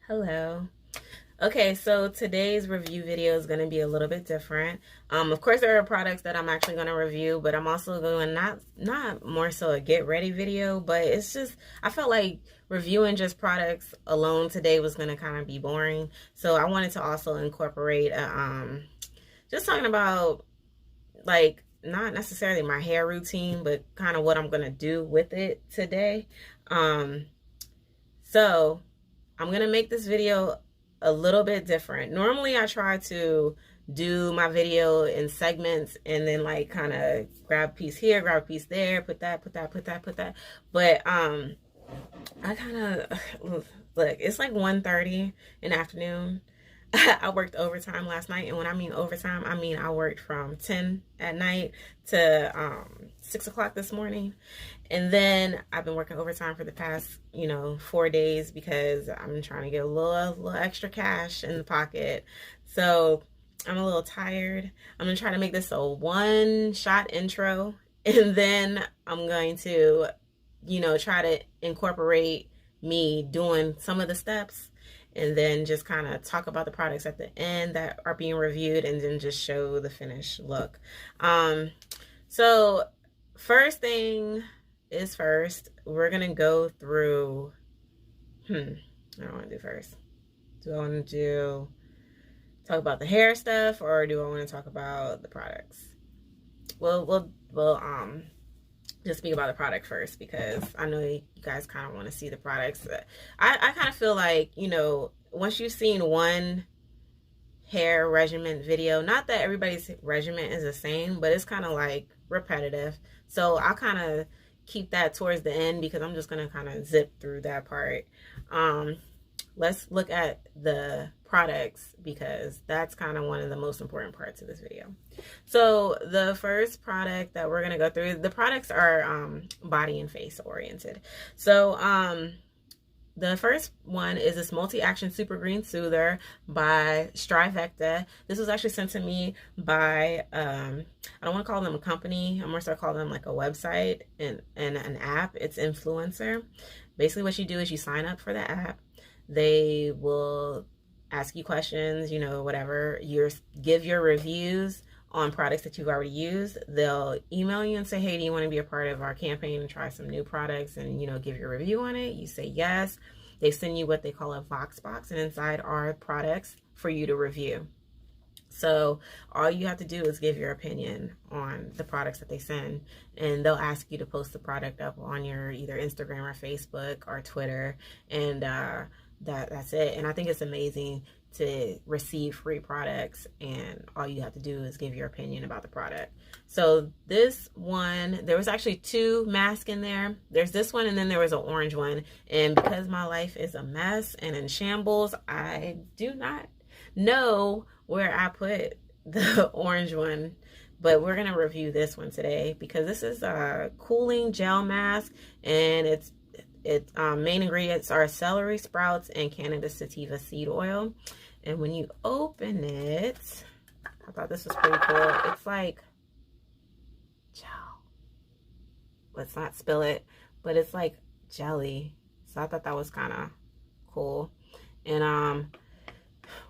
Hello. Okay, so today's review video is going to be a little bit different. Of course, there are products that I'm actually going to review, but I'm also going not more so a get ready video, but it's just I felt like reviewing just products alone today was going to kind of be boring. So I wanted to also incorporate just talking about like not necessarily my hair routine, but kind of what I'm going to do with it today. Um, so I'm going to make this video a little bit different. Normally I try to do my video in segments and then like kind of grab a piece here, grab a piece there, put that. But I kind of look, it's like 1:30 in the afternoon. I worked overtime last night, and when I mean overtime, I mean I worked from 10 at night to 6 o'clock this morning. And then I've been working overtime for the past, 4 days because I'm trying to get a little extra cash in the pocket. So I'm a little tired. I'm gonna try to make this a one-shot intro, and then I'm going to, try to incorporate me doing some of the steps, and then just kind of talk about the products at the end that are being reviewed, and then just show the finished look. So first thing is first, we're gonna go through I don't want to do first. Do I want to talk about the hair stuff, or do I want to talk about the products? We'll just speak about the product first, because I know you guys kind of want to see the products. I kind of feel like, once you've seen one hair regimen video, not that everybody's regimen is the same, but it's kind of like repetitive. So I'll kind of keep that towards the end, because I'm just going to kind of zip through that part. Let's look at the products, because that's kind of one of the most important parts of this video. So the first product that we're going to go through, the products are body and face oriented. So the first one is this multi-action super green soother by StriVectin. This was actually sent to me by I don't want to call them a company, I'm more so call them like a website and an app. It's Influencer. Basically what you do is you sign up for the app. They will ask you questions, whatever. You give your reviews on products that you've already used. They'll email you and say, hey, do you want to be a part of our campaign and try some new products and, give your review on it? You say yes. They send you what they call a Vox box, and inside are products for you to review. So all you have to do is give your opinion on the products that they send, and they'll ask you to post the product up on your either Instagram or Facebook or Twitter, and that's it. And I think it's amazing to receive free products, and all you have to do is give your opinion about the product. So this one, there was actually two masks in there. There's this one, and then there was an orange one. And because my life is a mess and in shambles, I do not know where I put the orange one, but we're gonna review this one today, because this is a cooling gel mask, and its main ingredients are celery sprouts and Canada sativa seed oil. And when you open it, I thought this was pretty cool. It's like gel. Let's not spill it, but it's like jelly. So I thought that was kind of cool. And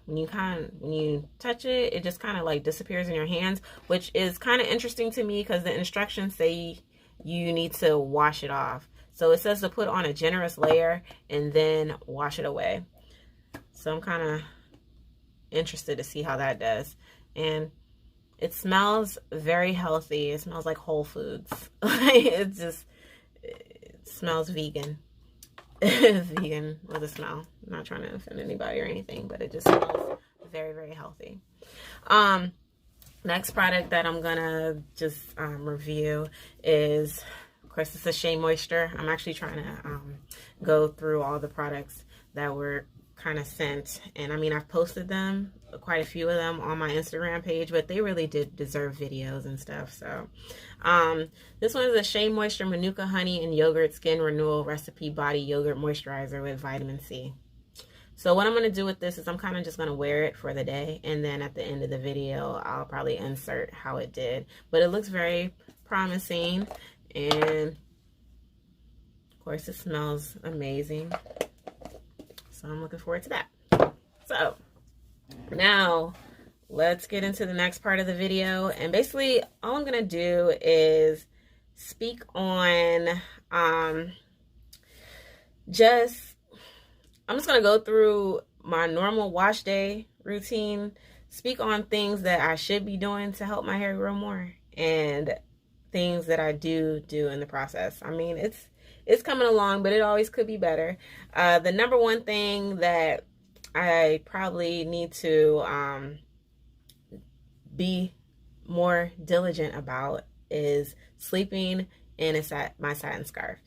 when you touch it, it just kind of like disappears in your hands, which is kind of interesting to me, because the instructions say you need to wash it off. So it says to put on a generous layer and then wash it away. So I'm kind of interested to see how that does. And it smells very healthy. It smells like Whole Foods. it smells vegan. Vegan with a smell. I'm not trying to offend anybody or anything, but it just smells very, very healthy. Next product that I'm gonna just review is, of course, it's a SheaMoisture. I'm actually trying to go through all the products that were kind of sent, and I mean, I've posted them, quite a few of them, on my Instagram page, but they really did deserve videos and stuff. So this one is a SheaMoisture Manuka honey and yogurt skin renewal recipe body yogurt moisturizer with vitamin C. So what I'm going to do with this is I'm kind of just going to wear it for the day, and then at the end of the video I'll probably insert how it did. But it looks very promising, and of course it smells amazing. So I'm looking forward to that. So now let's get into the next part of the video. And basically all I'm gonna do is speak on I'm just gonna go through my normal wash day routine, speak on things that I should be doing to help my hair grow more, and things that I do in the process. I mean, it's coming along, but it always could be better. The number one thing that I probably need to be more diligent about is sleeping in my satin scarf.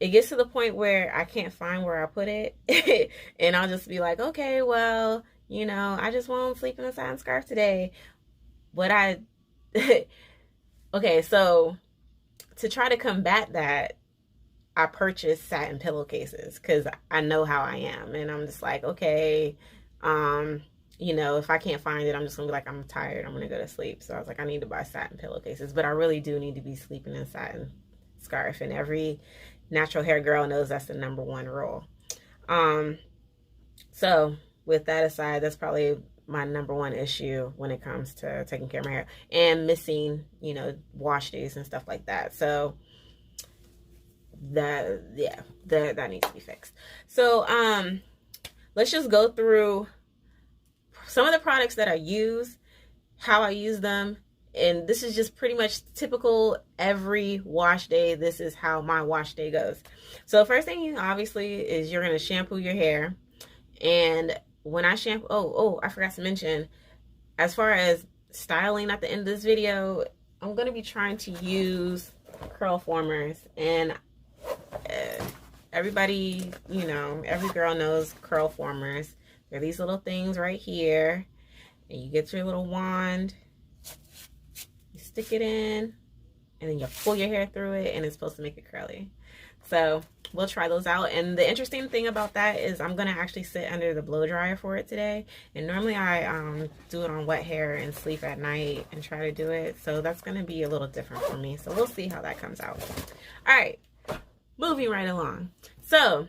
It gets to the point where I can't find where I put it and I'll just be like, okay, well, you know, I just won't sleep in a satin scarf today. Okay, so to try to combat that, I purchased satin pillowcases because I know how I am, and I'm just like, okay, you know, if I can't find it, I'm just gonna be like, I'm tired, I'm gonna go to sleep. So I was like, I need to buy satin pillowcases, but I really do need to be sleeping in satin scarf, and every natural hair girl knows that's the number one rule. So with that aside, that's probably my number one issue when it comes to taking care of my hair, and missing, you know, wash days and stuff like that. So that needs to be fixed. So let's just go through some of the products that I use, how I use them, and this is just pretty much typical every wash day. This is how my wash day goes. So first thing, obviously, is you're going to shampoo your hair. And when I shampoo, I forgot to mention, as far as styling at the end of this video, I'm going to be trying to use curl formers. And everybody, you know, every girl knows curl formers. They're these little things right here, and you get your little wand, you stick it in, and then you pull your hair through it, and it's supposed to make it curly. So we'll try those out. And the interesting thing about that is I'm gonna actually sit under the blow dryer for it today. And normally I do it on wet hair and sleep at night and try to do it. So that's gonna be a little different for me. So we'll see how that comes out. All right, moving right along. So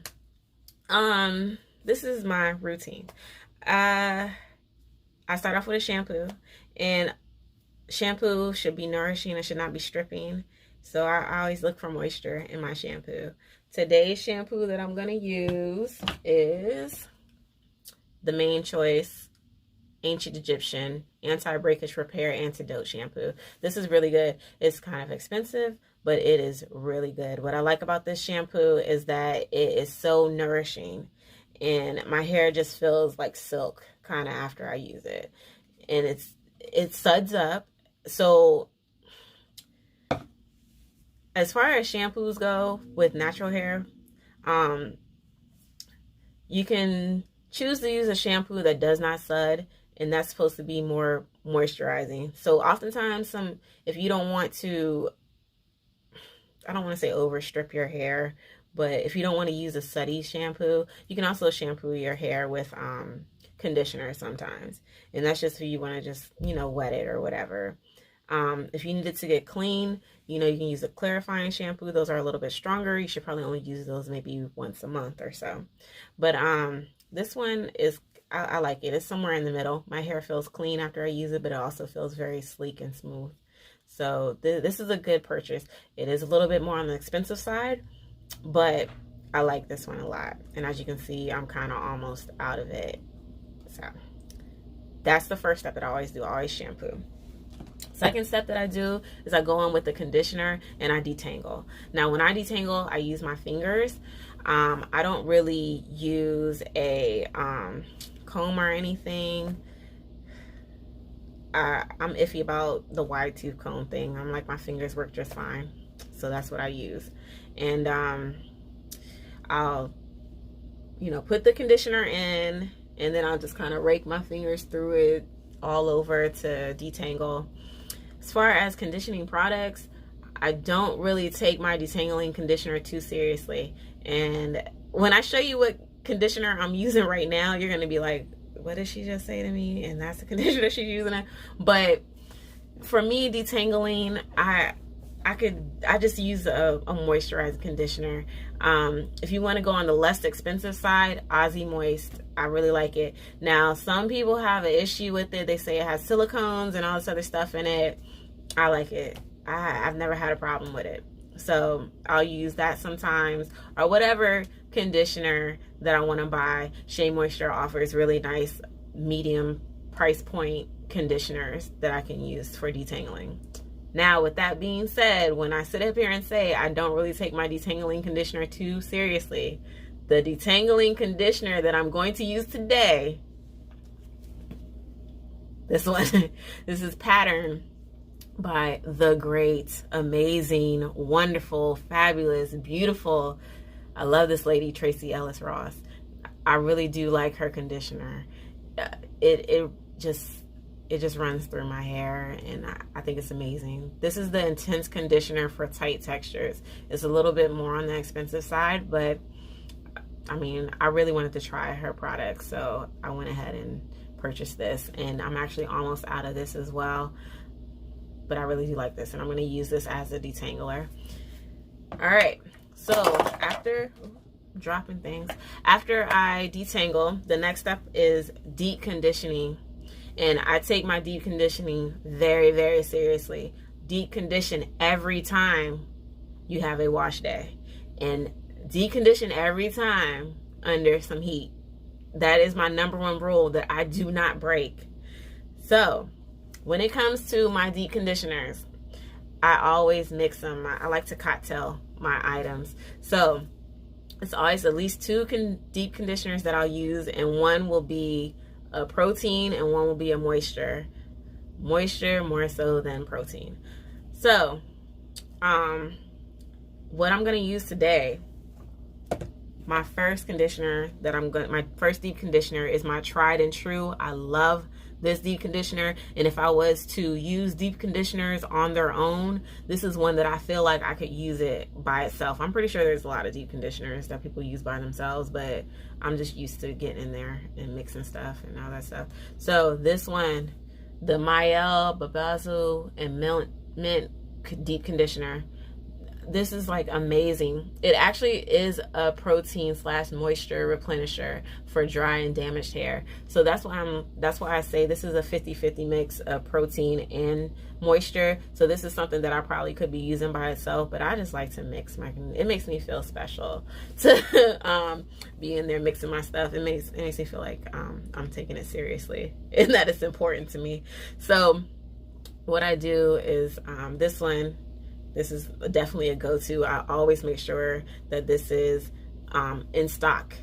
this is my routine. I start off with a shampoo, and shampoo should be nourishing. It should not be stripping. So I always look for moisture in my shampoo. Today's shampoo that I'm going to use is the Main Choice Ancient Egyptian Anti-Breakage Repair Antidote Shampoo. This is really good. It's kind of expensive, but it is really good. What I like about this shampoo is that it is so nourishing, and my hair just feels like silk kind of after I use it. And it suds up. So as far as shampoos go with natural hair, you can choose to use a shampoo that does not sud, and that's supposed to be more moisturizing. So oftentimes, if you don't want to, I don't want to say over strip your hair, but if you don't want to use a suddy shampoo, you can also shampoo your hair with conditioner sometimes. And that's just if you want to just, you know, wet it or whatever. If you need it to get clean, you know, you can use a clarifying shampoo. Those are a little bit stronger. You should probably only use those maybe once a month or so. But this one is, I like it. It's somewhere in the middle. My hair feels clean after I use it, but it also feels very sleek and smooth. So this is a good purchase. It is a little bit more on the expensive side, but I like this one a lot. And as you can see, I'm kind of almost out of it. So that's the first step that I always do. I always shampoo. Second step that I do is I go in with the conditioner and I detangle. Now when I detangle, I use my fingers. I don't really use a comb or anything. I'm iffy about the wide tooth comb thing. I'm like, my fingers work just fine. So that's what I use. And I'll, you know, put the conditioner in, and then I'll just kind of rake my fingers through it all over to detangle. As far as conditioning products, I don't really take my detangling conditioner too seriously. And when I show you what conditioner I'm using right now, you're going to be like, what did she just say to me? And that's the conditioner she's using. But for me, detangling, I just use a moisturizing conditioner. If you want to go on the less expensive side, Aussie Moist, I really like it. Now, some people have an issue with it. They say it has silicones and all this other stuff in it. I like it. I've never had a problem with it. So I'll use that sometimes, or whatever conditioner that I want to buy. SheaMoisture offers really nice medium price point conditioners that I can use for detangling. Now, with that being said, when I sit up here and say I don't really take my detangling conditioner too seriously, the detangling conditioner that I'm going to use today, this one, this is Pattern by the great, amazing, wonderful, fabulous, beautiful, I love this lady, Tracee Ellis Ross. I really do like her conditioner. It just runs through my hair, and I think it's amazing. This is the Intense Conditioner for tight textures. It's a little bit more on the expensive side, but I mean, I really wanted to try her product, so I went ahead and purchased this, and I'm actually almost out of this as well, but I really do like this, and I'm going to use this as a detangler. All right, so after dropping things, after I detangle, the next step is deep conditioning. And I take my deep conditioning very, very seriously. Deep condition every time you have a wash day. And deep condition every time under some heat. That is my #1 rule that I do not break. So, when it comes to my deep conditioners, I always mix them. I like to cocktail my items. So, it's always at least 2 deep conditioners that I'll use, and one will be a protein and one will be a moisture more so than protein. So what I'm going to use today, my first conditioner my first deep conditioner is my tried and true. I love this deep conditioner, and if I was to use deep conditioners on their own, this is one that I feel like I could use it by itself. I'm pretty sure there's a lot of deep conditioners that people use by themselves, but I'm just used to getting in there and mixing stuff and all that stuff. So this one, the Mielle, Babazu, and Mint deep conditioner, this is like amazing. It actually is a protein / moisture replenisher for dry and damaged hair. So that's why I say this is a 50-50 mix of protein and moisture. So this is something that I probably could be using by itself, but I just like to mix it makes me feel special to be in there mixing my stuff. It makes me feel like I'm taking it seriously and that it's important to me. So what I do is this is definitely a go-to. I always make sure that this is in stock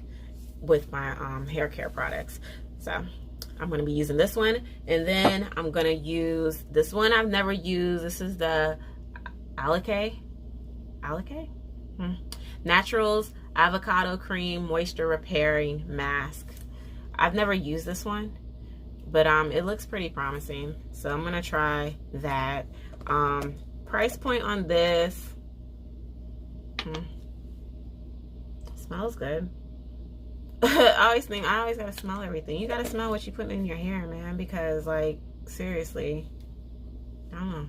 with my hair care products. So I'm going to be using this one. And then I'm going to use this one I've never used. This is the Alikay? Naturals Avocado Cream Moisture Repairing Mask. I've never used this one, but it looks pretty promising. So I'm going to try that. Price point on this, smells good. I always gotta smell everything. You gotta smell what you put in your hair, man, because like seriously, I don't know,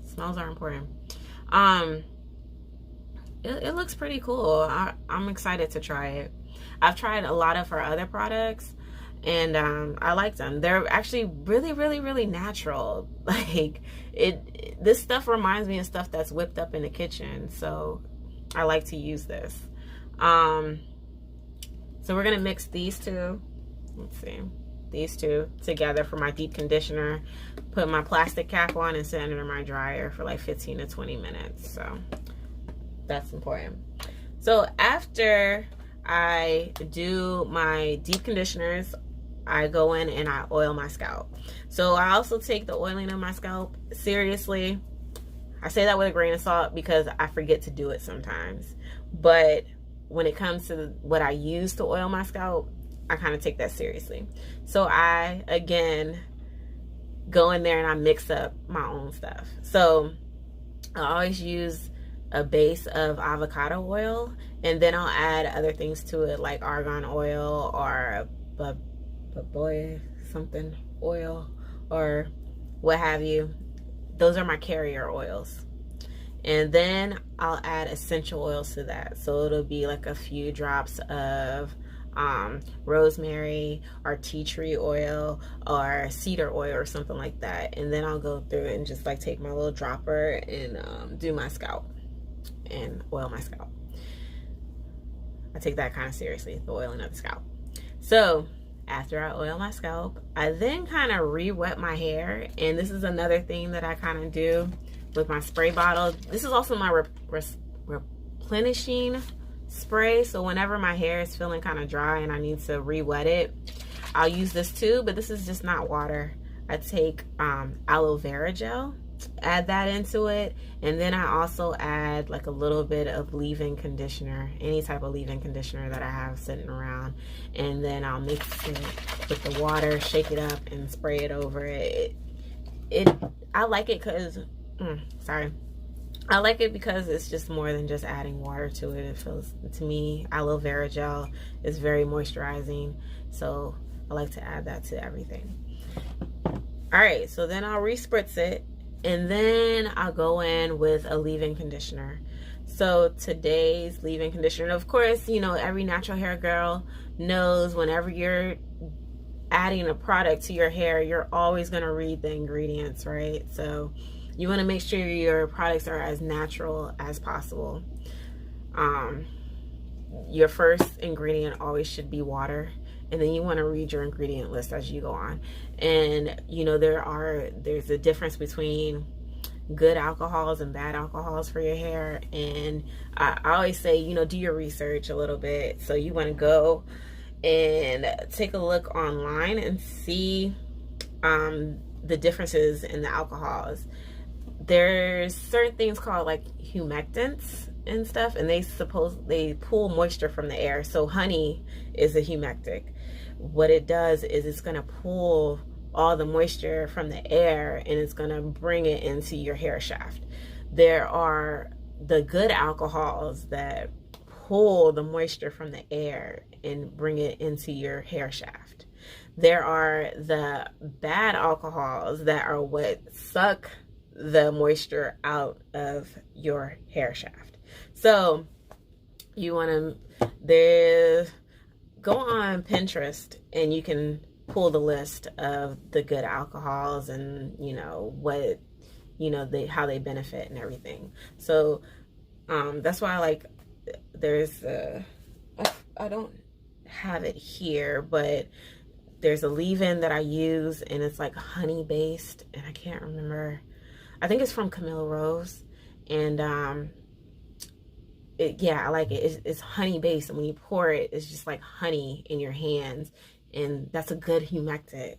smells are important. It looks pretty cool. I'm excited to try it. I've tried a lot of her other products, and I like them. They're actually really, really, really natural. Like this stuff reminds me of stuff that's whipped up in the kitchen, so I like to use this. So we're gonna mix these two. Let's see, these two together for my deep conditioner. Put my plastic cap on and sit under my dryer for like 15 to 20 minutes. So that's important. So after I do my deep conditioners, I go in and I oil my scalp. So I also take the oiling of my scalp seriously. I say that with a grain of salt because I forget to do it sometimes. But when it comes to what I use to oil my scalp, I kind of take that seriously. So I, again, go in there and I mix up my own stuff. So I always use a base of avocado oil, and then I'll add other things to it like argan oil or baboy something oil or what have you. Those are my carrier oils. And then I'll add essential oils to that. So it'll be like a few drops of rosemary or tea tree oil or cedar oil or something like that. And then I'll go through and just like take my little dropper and do my scalp and oil my scalp. I take that kind of seriously, the oiling of the scalp. So after I oil my scalp, I then kind of re-wet my hair. And this is another thing that I kind of do with my spray bottle. This is also my replenishing spray. So whenever my hair is feeling kind of dry and I need to re-wet it, I'll use this too, but this is just not water. I take aloe vera gel, add that into it, and then I also add like a little bit of leave-in conditioner, any type of leave-in conditioner that I have sitting around, and then I'll mix it with the water, shake it up, and spray it over it. I like it because I like it because it's just more than just adding water to it. It feels, to me, aloe vera gel is very moisturizing, so I like to add that to everything. All right, so then I'll re-spritz it, and then I'll go in with a leave-in conditioner. So today's leave-in conditioner, of course, you know, every natural hair girl knows whenever you're adding a product to your hair, you're always going to read the ingredients, right? So you want to make sure your products are as natural as possible. Your first ingredient always should be water, and then you want to read your ingredient list as you go on. And you know, there's a difference between good alcohols and bad alcohols for your hair. And I always say, you know, do your research a little bit. So you want to go and take a look online and see the differences in the alcohols. There's certain things called like humectants and stuff, and they pull moisture from the air. So honey is a humectant. What it does is it's going to pull all the moisture from the air and it's going to bring it into your hair shaft. There are the good alcohols that pull the moisture from the air and bring it into your hair shaft. There are the bad alcohols that are what suck the moisture out of your hair shaft. So you want to go on Pinterest and you can pull the list of the good alcohols and you know what, you know, how they benefit and everything. So that's why I like, there's I don't have it here, but there's a leave-in that I use and it's like honey based, and I can't remember, I think it's from Camilla Rose, and yeah, I like it. It's honey based, and when you pour it, it's just like honey in your hands, and that's a good humectant.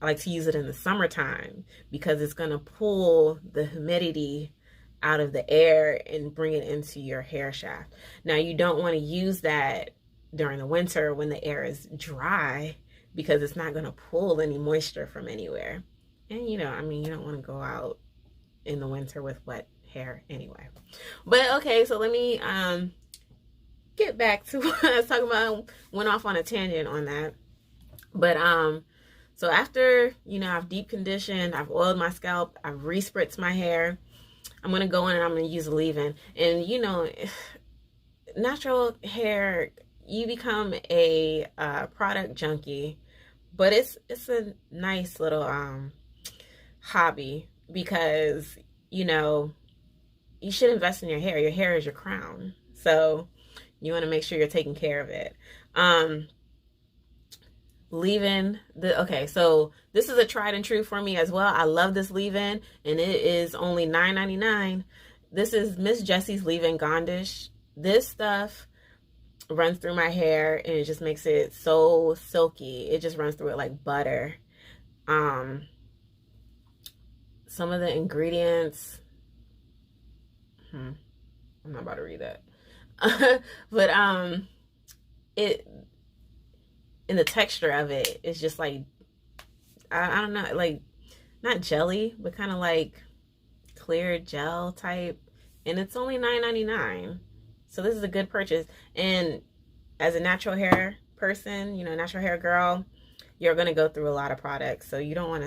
I like to use it in the summertime because it's gonna pull the humidity out of the air and bring it into your hair shaft. Now, you don't want to use that during the winter when the air is dry because it's not gonna pull any moisture from anywhere. And you know, I mean, you don't want to go out in the winter with wet hair anyway. But okay, so let me get back to what I was talking about. Went off on a tangent on that. But so after, you know, I've deep conditioned, I've oiled my scalp, I've re-spritzed my hair, I'm gonna go in and I'm gonna use a leave-in. And you know, natural hair, you become a product junkie, but it's a nice little hobby, because you know, you should invest in your hair. Your hair is your crown, so you want to make sure you're taking care of it. Leave-in, okay, so this is a tried and true for me as well. I love this leave-in, and it is only $9.99. This is Miss Jessie's leave-in Gondish. This stuff runs through my hair and it just makes it so silky. It just runs through it like butter. Some of the ingredients, I'm not about to read that. But it, in the texture of it, it's just like, I don't know, like not jelly, but kind of like clear gel type, and it's only $9.99. So this is a good purchase. And as a natural hair person, you know, natural hair girl, you're gonna go through a lot of products, so you don't want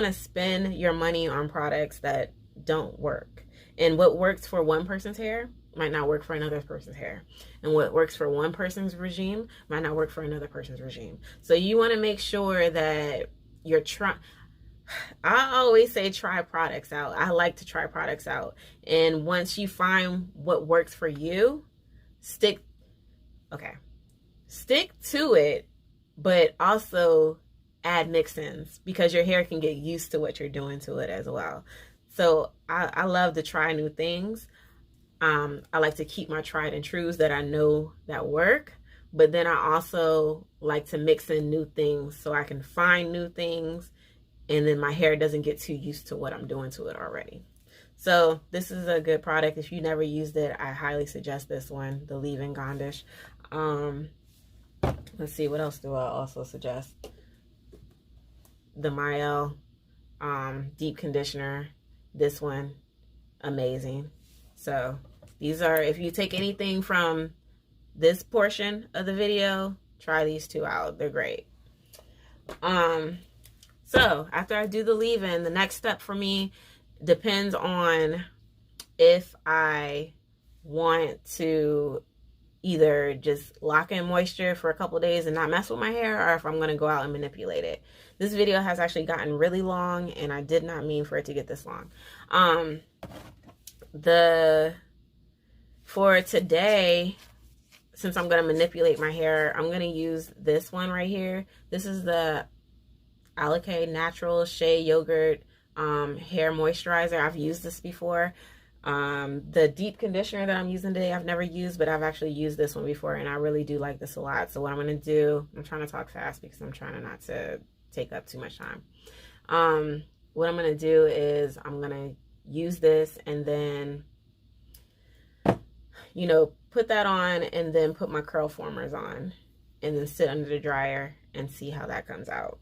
to spend your money on products that don't work. And what works for one person's hair might not work for another person's hair. And what works for one person's regime might not work for another person's regime. So you want to make sure that you're trying. I always say try products out. I like to try products out. And once you find what works for you, stick to it, but also add mix-ins, because your hair can get used to what you're doing to it as well. So I love to try new things. I like to keep my tried and trues that I know that work, but then I also like to mix in new things so I can find new things, and then my hair doesn't get too used to what I'm doing to it already. So this is a good product. If you never used it, I highly suggest this one, the leave-in Gondish. Let's see, what else do I also suggest? The Mielle deep conditioner. This one, amazing. So these are, if you take anything from this portion of the video, try these two out. They're great. So after I do the leave-in, the next step for me depends on if I want to either just lock in moisture for a couple of days and not mess with my hair, or if I'm going to go out and manipulate it. This video has actually gotten really long, and I did not mean for it to get this long. For today, since I'm going to manipulate my hair, I'm going to use this one right here. This is the Alikay Natural Shea Yogurt hair moisturizer. I've used this before. The deep conditioner that I'm using today, I've never used, but I've actually used this one before, and I really do like this a lot. So what I'm going to do, I'm trying to talk fast because I'm trying not to take up too much time. What I'm going to do is I'm going to use this and then, you know, put that on and then put my curl formers on and then sit under the dryer and see how that comes out.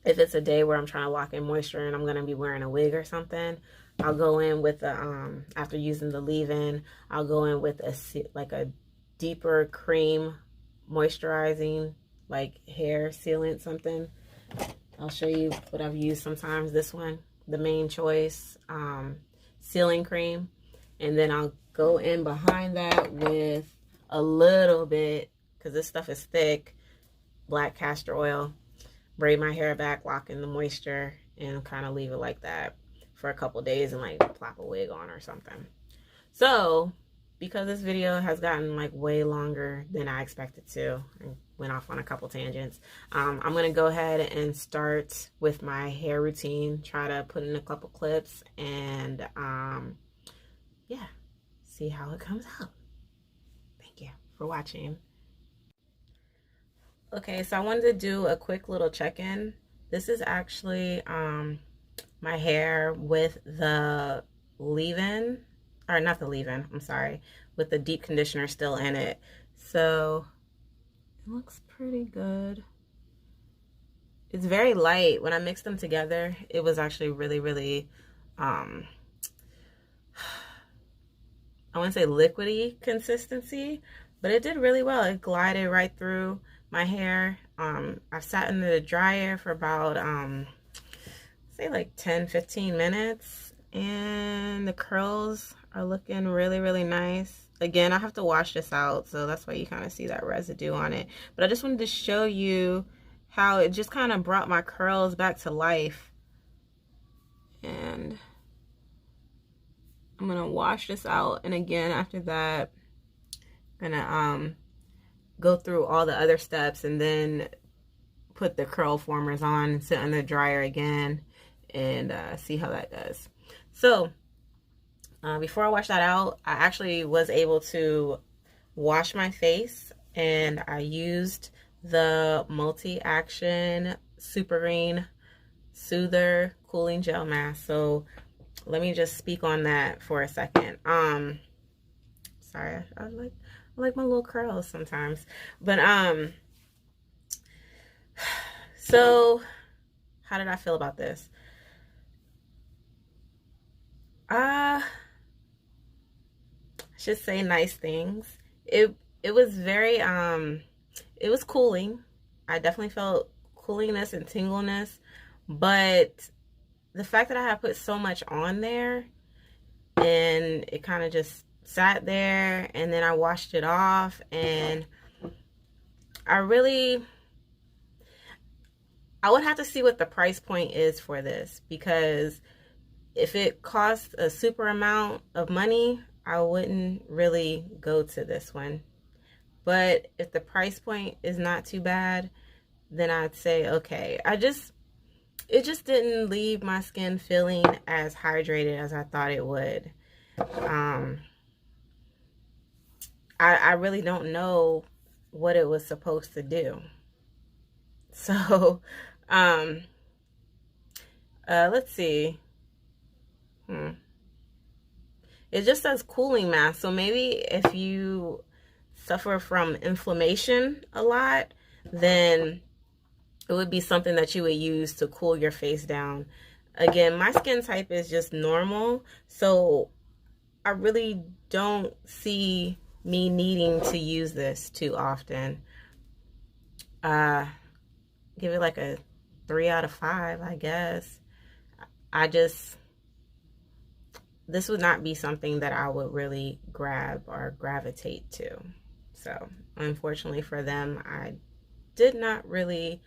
If it's a day where I'm trying to lock in moisture and I'm going to be wearing a wig or something, I'll go in with the, after using the leave-in, I'll go in with a deeper cream moisturizing, like hair sealant something. I'll show you what I've used sometimes. This one, the Main Choice sealing cream. And then I'll go in behind that with a little bit, because this stuff is thick, black castor oil. Braid my hair back, lock in the moisture, and kind of leave it like that for a couple days and like plop a wig on or something. So because this video has gotten like way longer than I expected to, and went off on a couple tangents, I'm gonna go ahead and start with my hair routine, try to put in a couple clips, and yeah, see how it comes out. Thank you for watching. Okay, so I wanted to do a quick little check-in. This is actually my hair with the leave-in, or not the leave-in, I'm sorry, with the deep conditioner still in it. So it looks pretty good. It's very light. When I mixed them together, it was actually really, really, I wouldn't say liquidy consistency, but it did really well. It glided right through my hair. I've sat in the dryer for about say like 10-15 minutes, and the curls are looking really, really nice. Again, I have to wash this out, so that's why you kind of see that residue on it. But I just wanted to show you how it just kind of brought my curls back to life. And I'm gonna wash this out, and again after that I'm gonna go through all the other steps and then put the curl formers on and sit in the dryer again and see how that does. So before I wash that out, I actually was able to wash my face, and I used the multi-action Super Green Soother Cooling Gel Mask. So let me just speak on that for a second. Sorry, I like my little curls sometimes, but so how did I feel about this? I should say nice things. It was very it was cooling. I definitely felt coolingness and tingleness, but the fact that I had put so much on there and it kind of just sat there, and then I washed it off, and I would have to see what the price point is for this, because if it costs a super amount of money, I wouldn't really go to this one. But if the price point is not too bad, then I'd say okay. It just didn't leave my skin feeling as hydrated as I thought it would. I really don't know what it was supposed to do. So, let's see. It just says cooling mask. So maybe if you suffer from inflammation a lot, then it would be something that you would use to cool your face down. Again, my skin type is just normal, so I really don't see me needing to use this too often. Give it like a 3 out of 5, I guess. This would not be something that I would really grab or gravitate to. So, unfortunately for them, I did not really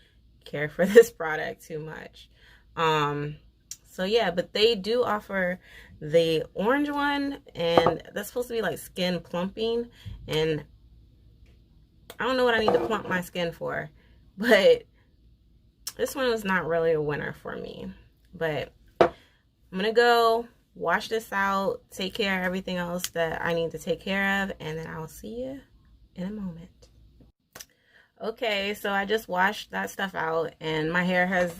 care for this product too much. So yeah, but they do offer the orange one, and that's supposed to be like skin plumping, and I don't know what I need to plump my skin for, but this one was not really a winner for me. But I'm gonna go wash this out, take care of everything else that I need to take care of, and then I'll see you in a moment. Okay, so I just washed that stuff out, and my hair has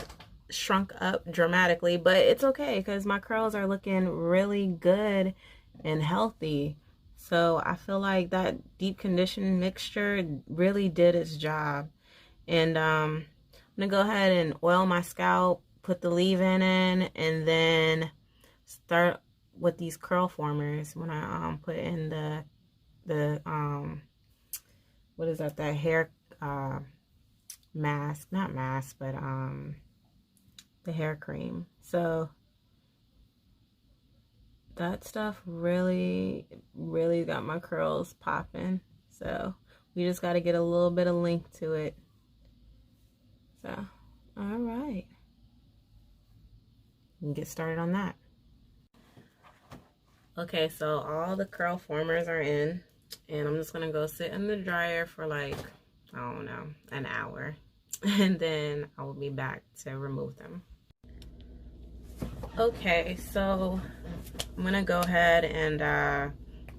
shrunk up dramatically, but it's okay because my curls are looking really good and healthy. So I feel like that deep condition mixture really did its job. And I'm gonna go ahead and oil my scalp, put the leave-in in, and then start with these curl formers when I put in the what is that hair mask, not mask, but the hair cream. So that stuff really got my curls popping. So we just got to get a little bit of length to it. So all right, we can get started on that. Okay, so all the curl formers are in, and I'm just gonna go sit in the dryer for like, I don't know, an hour, and then I will be back to remove them. Okay, so I'm gonna go ahead and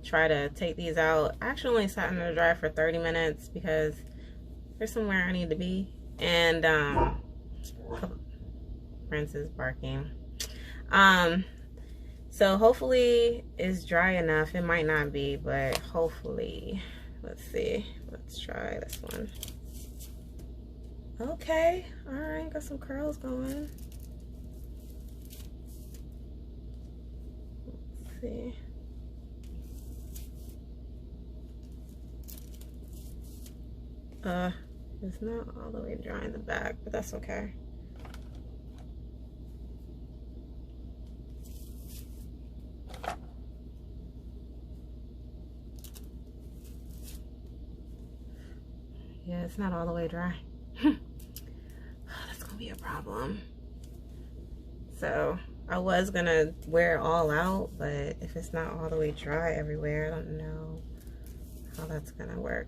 try to take these out. I actually only sat in the dryer for 30 minutes because there's somewhere I need to be, and Prince is barking. So hopefully it's dry enough. It might not be, but hopefully. Let's see. Let's try this one. Okay. All right. Got some curls going. Let's see. It's not all the way dry in the back, but that's okay. Yeah, it's not all the way dry. That's gonna be a problem. So I was gonna wear it all out, but if it's not all the way dry everywhere, I don't know how that's gonna work.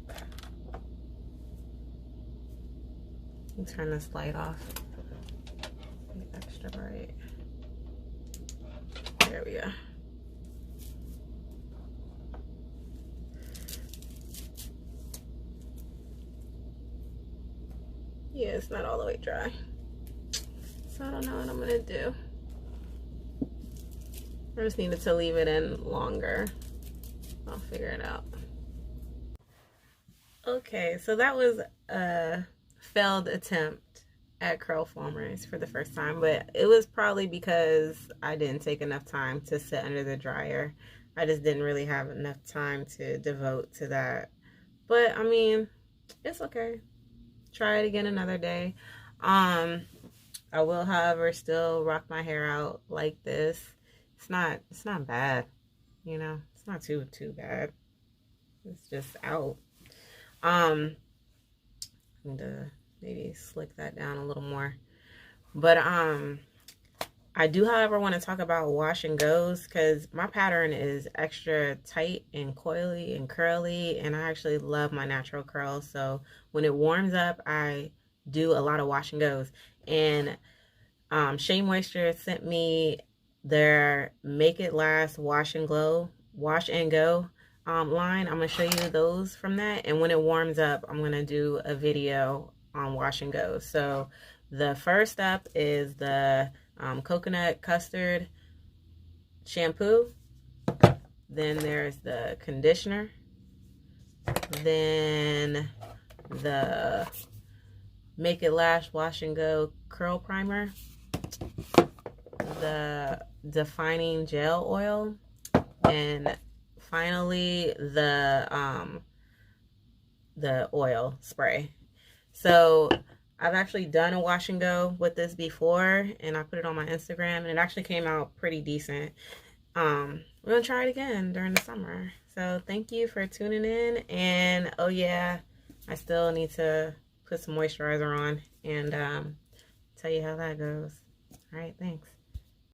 Let me turn this light off. Be extra bright. There we go. Yeah, it's not all the way dry. So I don't know what I'm gonna do. I just needed to leave it in longer. I'll figure it out. Okay, so that was a failed attempt at curl formers for the first time, but it was probably because I didn't take enough time to sit under the dryer. I just didn't really have enough time to devote to that. But I mean, it's okay. Try it again another day. I I will, however, still rock my hair out like this. It's not bad, you know. It's not too bad. It's just out. I need to maybe slick that down a little more. But I do, however, want to talk about wash and goes, because my pattern is extra tight and coily and curly, and I actually love my natural curls. So when it warms up, I do a lot of wash and goes. And SheaMoisture sent me their Make It Last Wash and Go line. I'm gonna show you those from that, and when it warms up, I'm gonna do a video on wash and go. So the first step is the coconut custard shampoo. Then there's the conditioner. Then the Make It Last Wash and Go curl primer. The defining gel oil. And finally the oil spray. So I've actually done a wash and go with this before, and I put it on my Instagram, and it actually came out pretty decent. We're gonna try it again during the summer. So thank you for tuning in. And oh yeah, I still need to put some moisturizer on and tell you how that goes. All right, thanks.